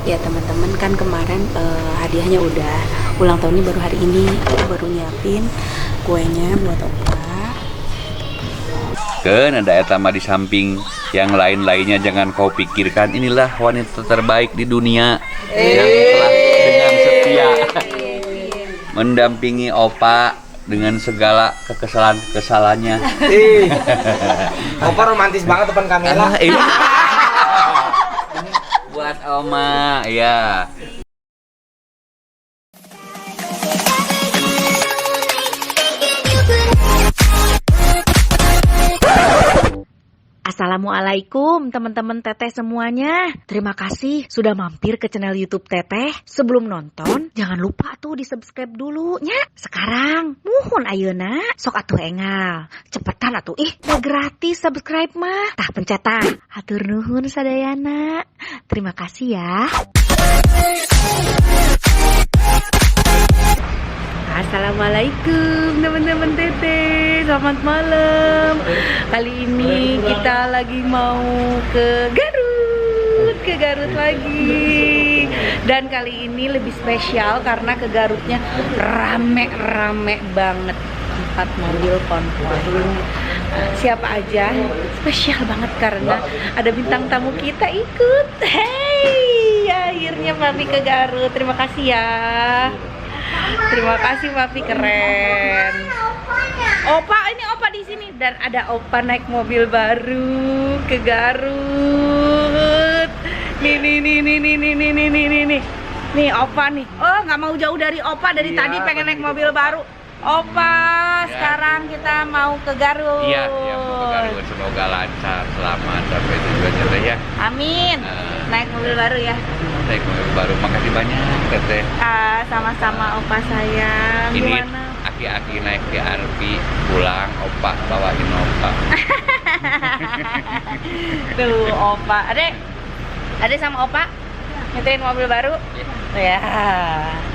Ya teman-teman, kan kemarin hadiahnya udah, ulang tahunnya baru hari ini. Aku baru nyiapin kuenya buat opa. Kan ada etama di samping yang lain-lainnya jangan kau pikirkan. Inilah wanita terbaik di dunia yang telah dengan setia mendampingi opa dengan segala kekesalannya. Opa romantis banget depan kamera. Ini buat oma ya. Assalamualaikum teman-teman Teteh semuanya. Terima kasih sudah mampir ke channel YouTube Teteh. Sebelum nonton, jangan lupa tuh di-subscribe dulu nya. Sekarang, muhun ayeuna, sok atuh engal. Cepetan atuh, udah gratis subscribe mah. Tah pencet tah. Hatur nuhun sadayana. Terima kasih ya. Assalamualaikum teman-teman Teteh, selamat malam. Kali ini kita lagi mau ke Garut lagi. Dan kali ini lebih spesial karena ke Garutnya rame banget. 4 mobil konvoy. Siapa aja? Spesial banget karena ada bintang tamu kita ikut. Hey, akhirnya Papi ke Garut. Terima kasih ya. Terima kasih Papi, keren. Opa, ini Opa di sini dan ada Opa naik mobil baru ke Garut. Nih. Nih Opa nih. Oh, nggak mau jauh dari Opa dari tadi pengen naik mobil baru. Opa, sekarang kita mau ke Garut. Iya, mau ke Garut. Semoga lancar, selamat sampai tujuan Teteh ya. Amin. Naik mobil baru ya. Naik mobil baru, makasih banyak Teteh. Sama-sama Opa sayang. Ini gimana? aki-aki naik di RV pulang, opa bawain opa. Tuh Opa, adek sama Opa nyetelin mobil baru. Ya,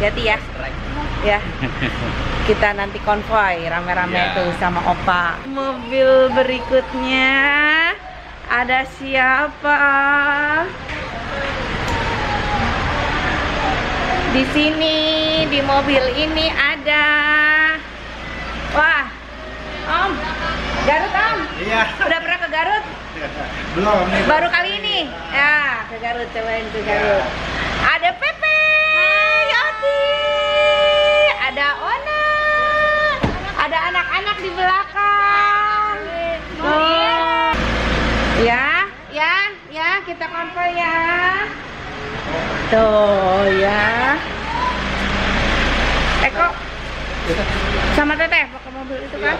hati ya. Ya, kita nanti konvoy rame-rame tuh sama Opa. Mobil berikutnya ada siapa? Di sini, di mobil ini ada. Wah, Om, Garut Om. Iya. Udah pernah ke Garut? Belum nih. Baru kali ini. Ya, ke Garut, cobain ke Garut. Ada Pepe, Yoti, ada Ona, ada anak-anak di belakang. Oh. Ya, kita konvoy ya. Tuh ya. Eko sama Teteh pakai mobil itu kan?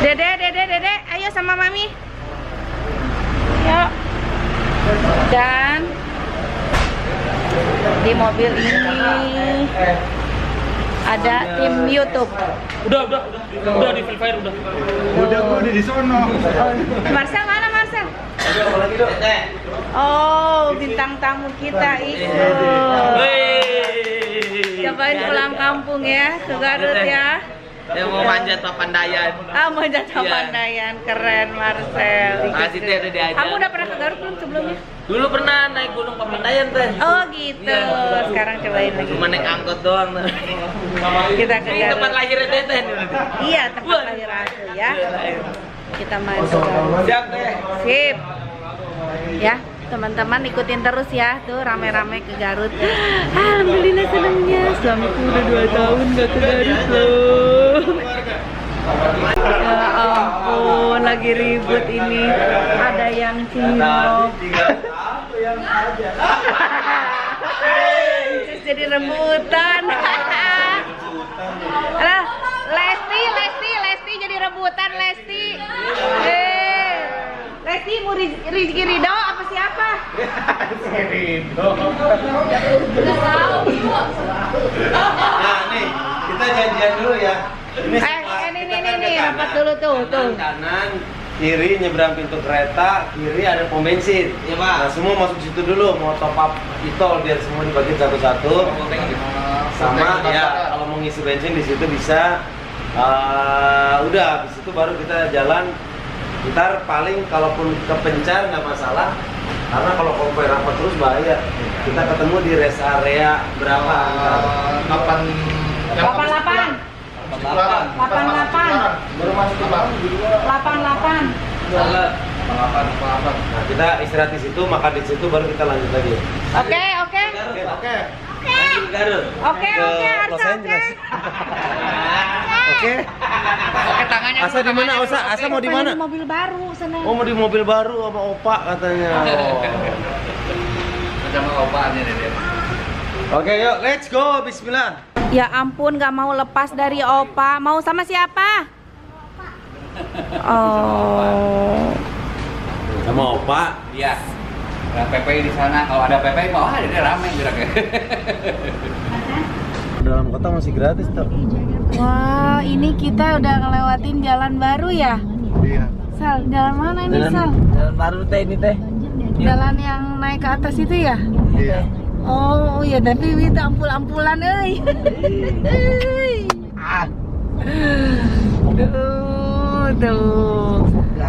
Dede, ayo sama Mami. Yuk. Dan di mobil ini ada tim YouTube. Udah di Free Fire udah. Udah gua di sono. Marcel mana Marcel? Oh, bintang tamu kita ikut. Cobain pulang kampung ya ke Garut ya. Dia mau manjat Papandayan. Manjat Papandayan, keren Marcel. Makasih Teh udah diajak. Kamu udah pernah ke Garut belum sebelumnya? Dulu pernah naik gunung Papandayan Teh. Oh gitu. Sekarang cobain lagi. Cuma naik angkot doang. Kita ke Ini Garut. tempat lahirnya Teteh nih. Iya, tempat lahir aku ya. Kita main ke Garut. Siap Teh. Sip. Ya, teman-teman ikutin terus ya. Tuh rame-rame ke Garut. Alhamdulillah senangnya. Suamiku udah 2 tahun gak ke Garut loh. Ya ampun, lagi ribut ini. Ada yang cinlok. Terus jadi rebutan. Alah, Lesti jadi rebutan Lesti. Lesti mau Rizky Ridho apa siapa? Ridho. Nah nih, kita janjian dulu ya. Ini rapat dulu tuh. Kanan, kiri nyebrang pintu kereta, kiri ada pom bensin. Iya Pak. Nah semua masuk situ dulu, mau top up e-tol biar semua dibagi satu-satu. Sama ya, kalau mau ngisi bensin di situ bisa. Udah, habis itu baru kita jalan. Ntar paling kalaupun kepencar nggak masalah, karena kalau terus bahaya. Kita ketemu di rest area berapa? 88. Baru masuk ke bawah. 88. Nah, kita istirahat di situ, makan di situ, baru kita lanjut lagi. Oke. Garut. Oke, Los Angeles. Oke. Asa di mana? Asa mau di mana? Di mobil baru sana. Oh, mau di mobil baru sama Opa katanya. Oh. Sama opanya nih. Oke, yuk, let's go. Bismillah. Ya ampun, gak mau lepas dari Opa. Mau sama siapa? Oh. Sama Opa. Iya. Ada PPI di sana. Kalau ada PPI mau ada dia ramai geraknya. Dalam kota masih gratis tuh. Wah, ini kita udah ngelewatin jalan baru ya? Iya. Sal, jalan mana ini Sal? Jalan baru teh ini teh. Jalan yang naik ke atas itu ya? Iya. Oh iya, tapi itu ampul-ampulan euy. Tuh.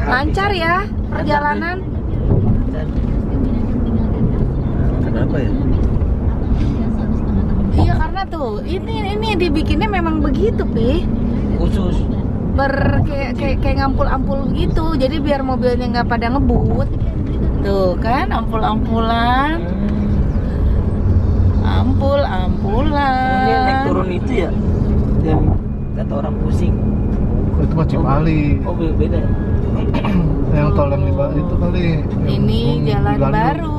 Lancar ya perjalanan? Kenapa ya? Iya karena tuh ini dibikinnya memang begitu, Pi. Khusus. Kayak ngampul-ampul gitu. Jadi biar mobilnya nggak pada ngebut. Tuh kan ampul-ampulan. Ampulan. Ini naik turun itu ya. Yang kata orang pusing. Itu mah Cipali. Oh beda. Yang tol yang di bawah itu kali. Ini yang jalan di Bandung. baru.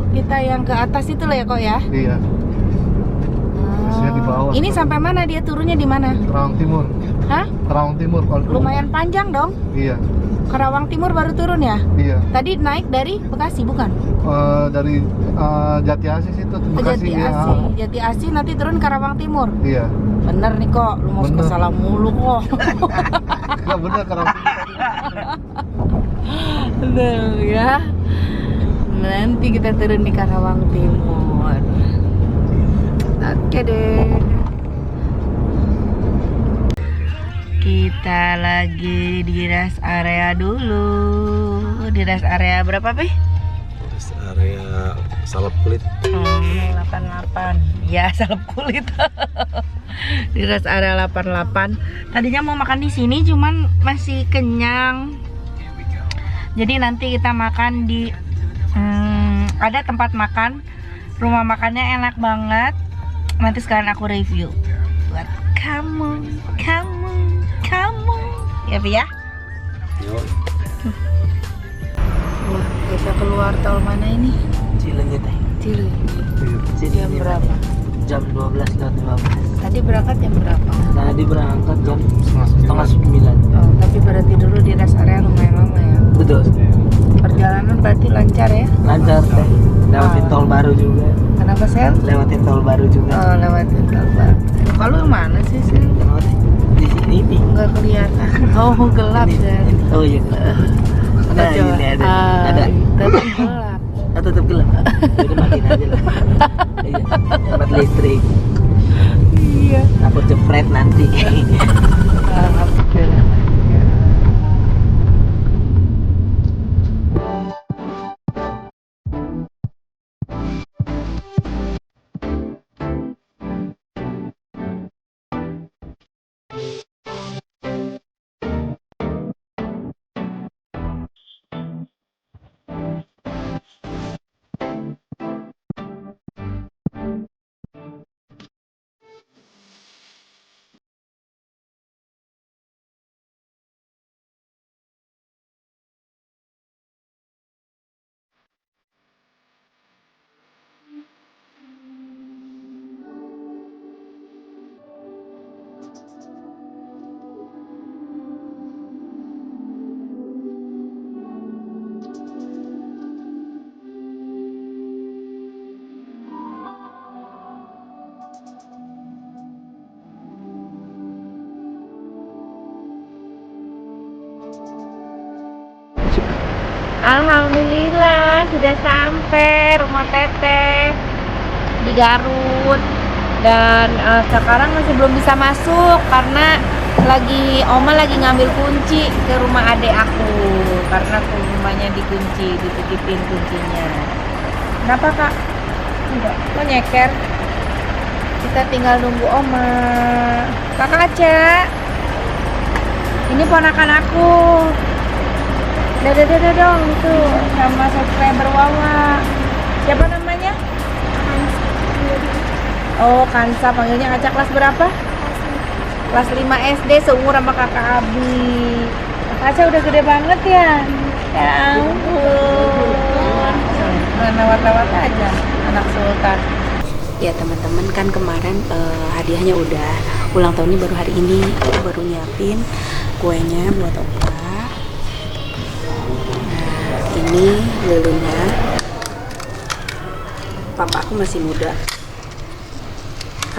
Kita yang ke atas itu lah ya kok ya. Iya. Biasanya di bawah. Ini sampai mana dia turunnya di mana? Karawang Timur. Hah? Karawang Timur. Kalau Lumayan panjang dong. Iya. Karawang Timur baru turun ya? Iya. Tadi naik dari Bekasi bukan? Dari Jati Asih itu Ke Jati Asih. Jati Asih nanti turun Karawang Timur. Iya. Bener nih kok, lu mau Bener. salah mulu kok. Enggak benar Karawang Timur. Aduh ya. Nanti kita turun di Karawang Timur. Oke deh. Kita lagi di rest area dulu. Di rest area berapa, Pi? Rest area salep kulit. 88. Ya, salep kulit. Di rest area 88. Tadinya mau makan di sini cuman masih kenyang. Jadi nanti kita makan di ada tempat makan. Rumah makannya enak banget. Nanti sekarang aku review buat kamu. Ya, Pi ya? Yuk. Wah, kita keluar tol mana ini? Cilenyi teh. Cilu. Jam Cilenyi. berapa? Jam 12:15. Tadi berangkat jam berapa? Tadi berangkat jam Setengah 8:30. Oh, tapi berarti dulu di rest area lumayan lama ya. Betul. Perjalanan berarti lancar ya? Lancar teh. Lewatin tol baru juga. Kenapa, Sel? Lewatin tol baru juga. Oh, lewatin tol baru. Kalau mana sih, Sel? Lewatin di sini ini. Nggak kelihatan. Oh, gelap, Sel. Oh iya. Nah, Coba. ini ada. Ah, Ada. tetap gelap. Oh, tetap gelap. Jadi matiin aja lah. Iya. Hemat listrik. Iya. Takut jepret nanti. Alhamdulillah. Alhamdulillah sudah sampai rumah Teteh di Garut dan sekarang masih belum bisa masuk karena Oma lagi ngambil kunci ke rumah adik aku karena rumahnya dikunci, dititipin kuncinya. Kenapa kak? Enggak, kok nyeker? Kita tinggal nunggu oma. Kakak Aca, ini ponakan aku. Dadah dong tuh sama subscriber Wawa. Siapa namanya? Oh, Kansa, panggilnya Aca. Kelas berapa? Kelas 5 SD, seumur sama kakak Abi. Kakak Aca udah gede banget ya. Ya ampun. Lewat-lewat aja anak sultan. Ya teman-teman, kan kemarin hadiahnya udah, ulang tahunnya baru hari ini. Aku baru nyiapin kuenya buat opa. Nah, ini lilunnya. Papa aku masih muda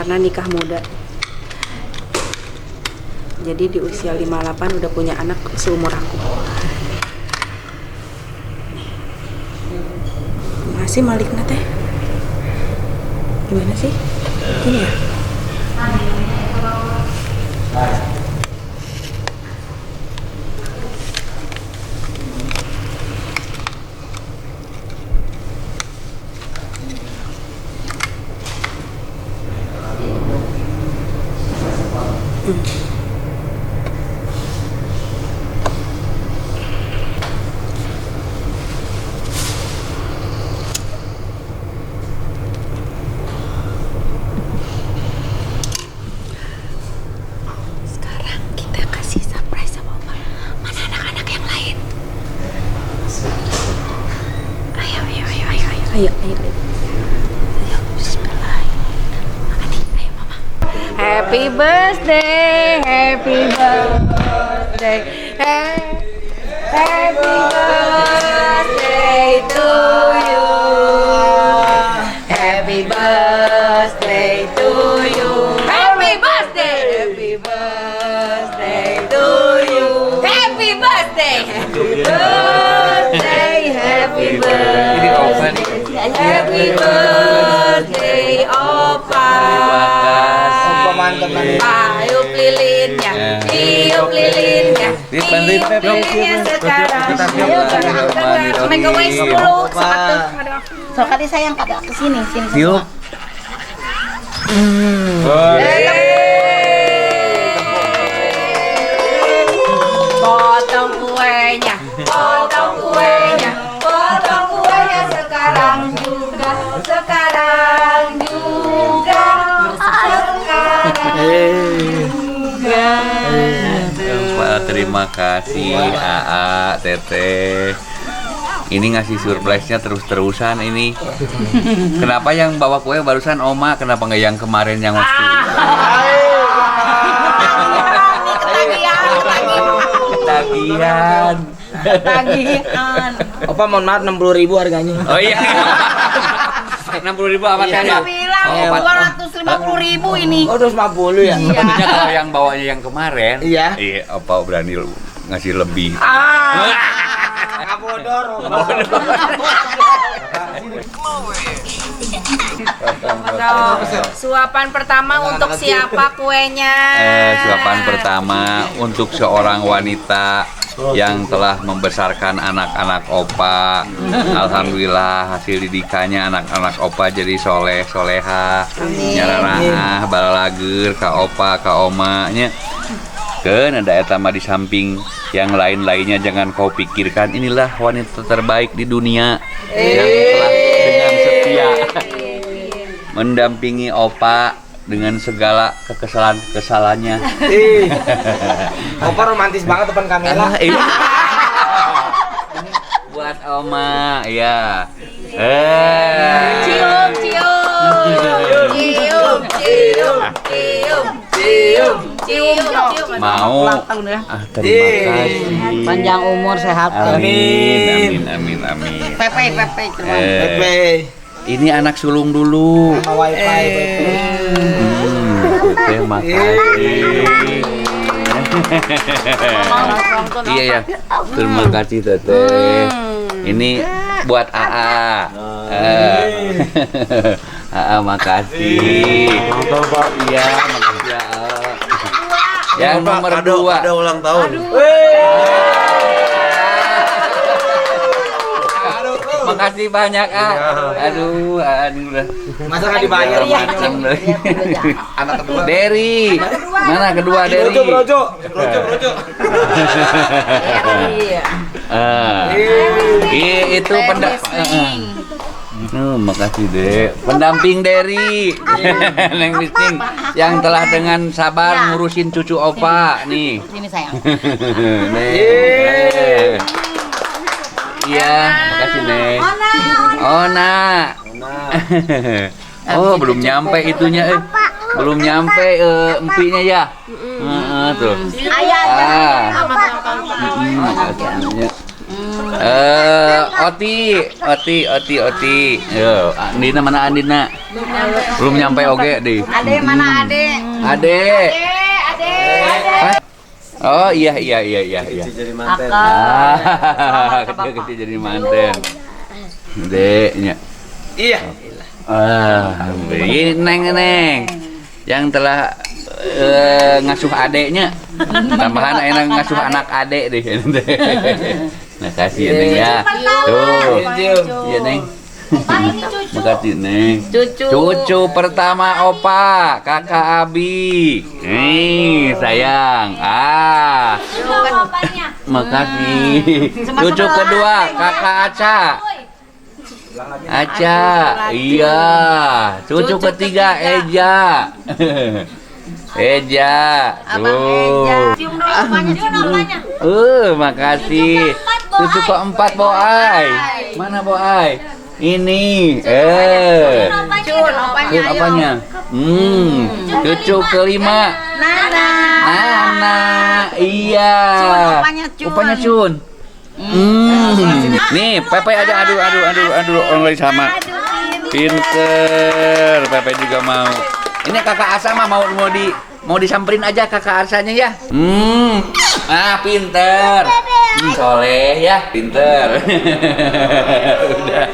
karena nikah muda. Jadi di usia 58 udah punya anak seumur aku. Masih Malikna teh. Gimana sih? Ini ya? Sekarang kita kasih surprise sama Oma. Mana anak-anak yang lain? Ayo. Bismillah. Ayo mama. Happy birthday, happy birthday, happy birthday to you. Happy birthday to you. Happy birthday, happy birthday to you. Happy birthday, happy birthday, happy birthday. Happy birthday, Opa. Tiup lilinnya, tiup lilinnya, tiup lilinnya sekarang. Ayo gerak, make a wish dulu. So kali sayang kagak kesini, sini. Tiup. Potong kuenya, potong kuenya, potong kuenya sekarang juga, sekarang juga, Pak, terima kasih AA, Teteh. Ini ngasih surprise-nya terus-terusan ini. Kenapa yang bawa kue barusan Oma? Kenapa nggak yang kemarin yang waktu itu? Tagihan. Tagihan. Opa mohon maaf 60.000 harganya. Oh iya. 60.000 apa tadi? Saya bilang 250.000 ini. Oh 250 ya. Sebetulnya kalau yang bawanya yang kemarin, iya. Opa berani ngasih lebih. Kabodor. Suapan pertama untuk siapa kuenya? Suapan pertama untuk seorang wanita yang telah membesarkan anak-anak Opa. Alhamdulillah hasil didikannya anak-anak Opa jadi soleh soleha, nyarana balalager ka Opa ka Oma nya. Kan ada etama di samping yang lain-lainnya jangan kau pikirkan, inilah wanita terbaik di dunia yang telah dengan setia mendampingi Opa dengan segala kekesalannya. Opa romantis banget depan kamera. Buat Oma ya. Cium, cium, cium, cium, cium, cium, cium. Mau? Terima kasih. Panjang umur sehat. Amin. Pepe. Ini anak sulung dulu. Sama wifi Pepe. Terima kasih. Iya ya. Terima kasih Teteh. Ini buat AA. AA makasih. Iya, makasih AA. Yang nomor 2 ada ulang tahun. makasih banyak Aduh, udah. Masa nggak dibayar? Macam dari. Anak kedua. Derry. Mana kedua Derry? Brojo. Itu makasih Dek. Pendamping Derry. Neng Misting yang telah dengan sabar ngurusin cucu opa nih. Ini sayang. Iya, makasih Neng. Ona. Oh, belum nyampe itunya Belum nyampe empinya ya. Tuh. Oti. Yo, Andina mana Andina? Belum nyampe oge deh. Ade mana Ade? Ade. Oh iya. Jadi manten. Kecil jadi manten. Deknya. Iya. Ini Neng yang telah ngasuh adeknya. Tambahan enak ngasuh anak adek deh. Nah, kasih ya Neng ya. Tuh. Iya Neng. Makasih Neng. Cucu pertama opa, kakak Abi. Nih sayang. Makasih. Cucu kedua kakak Aca. Iya. Cucu ketiga Eja. Tuh. Cium rumahnya. Makasih. Cucu keempat Boai. Mana Boai? Ini. Cun, Apanya? Cucu kelima. Nana. Iya. Opanya Cun. Nih, Pepe aja adu online sama. Pinter. Pepe juga mau. Ini kakak Asa mah mau disamperin aja kakak Asanya ya. Pinter. Soleh ya, pinter. Udah.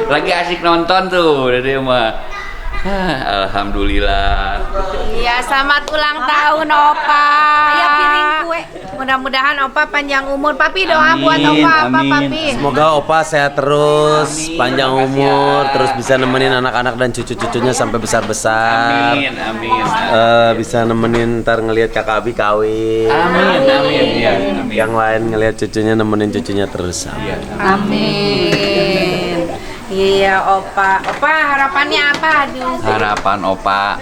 Lagi asik nonton tuh, udah dia mah. Alhamdulillah. Iya, selamat ulang tahun Opa. Ayo piring kue. Mudah-mudahan Opa panjang umur. Papi doa buat Opa apa Papi? Semoga Opa sehat terus, panjang umur, terus bisa nemenin anak-anak dan cucu-cucunya sampai besar-besar. Amin. Bisa nemenin ntar ngelihat kakak Abi kawin. Amin. Ya, amin. Yang lain ngelihat cucunya nemenin cucunya terus. Amin. Iya Opa. Opa harapannya apa? Harapan Opa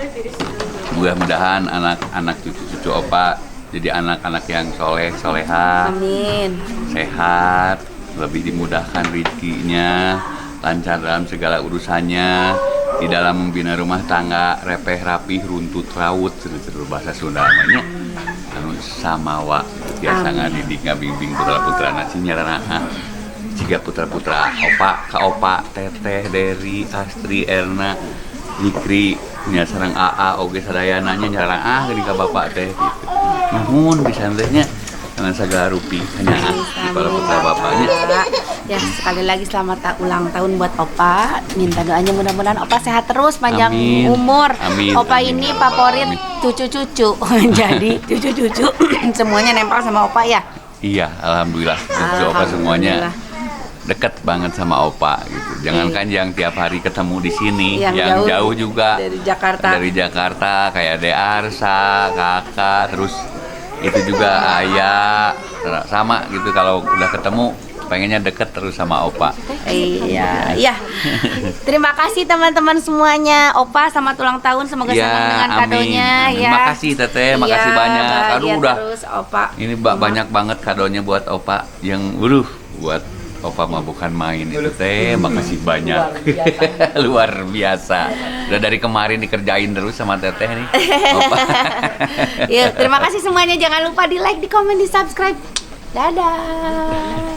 mudah-mudahan anak-anak cucu-cucu Opa jadi anak-anak yang soleha, Amin. sehat, lebih dimudahkan rezekinya, lancar dalam segala urusannya, di dalam membina rumah tangga repeh rapih runtut raut seru bahasa Sunda namanya. Anu samawa biasa ngadidik ngabimbing putra-putra nasi nyarana. Jika putra-putra Opa, Teteh, Derry, Astri, Erna, Nikri, nya sareng AA oge sadayananya nyarang geuning ka bapak teh gitu. Nuhun pisan-tehnya dengan segala rupi hanya di para putra bapaknya. Ya, sekali lagi selamat ulang tahun buat Opa. Minta doanya mudah-mudahan Opa sehat terus, panjang umur. Opa ini favorit cucu-cucu. Jadi cucu-cucu semuanya nempel sama Opa ya. Iya, alhamdulillah. Cucu Opa semuanya dekat banget sama Opa gitu. Jangankan yang tiap hari ketemu di sini, yang jauh juga dari Jakarta kayak De Arsa, Kakak, terus itu juga Ayah sama gitu. Kalau udah ketemu pengennya deket terus sama Opa. Iya. Terima kasih teman-teman semuanya. Opa selamat ulang tahun, semoga senang dengan kadonya ya. Makasih Teteh, makasih banyak. Aduh udah. Terus Opa. Ini banyak banget kadonya buat Opa yang buat Opa mah bukan main itu Teh. Makasih banyak. Luar biasa. Udah dari kemarin dikerjain terus sama Teteh nih. Opa. Ya, terima kasih semuanya. Jangan lupa di like, di komen, di subscribe. Dadah.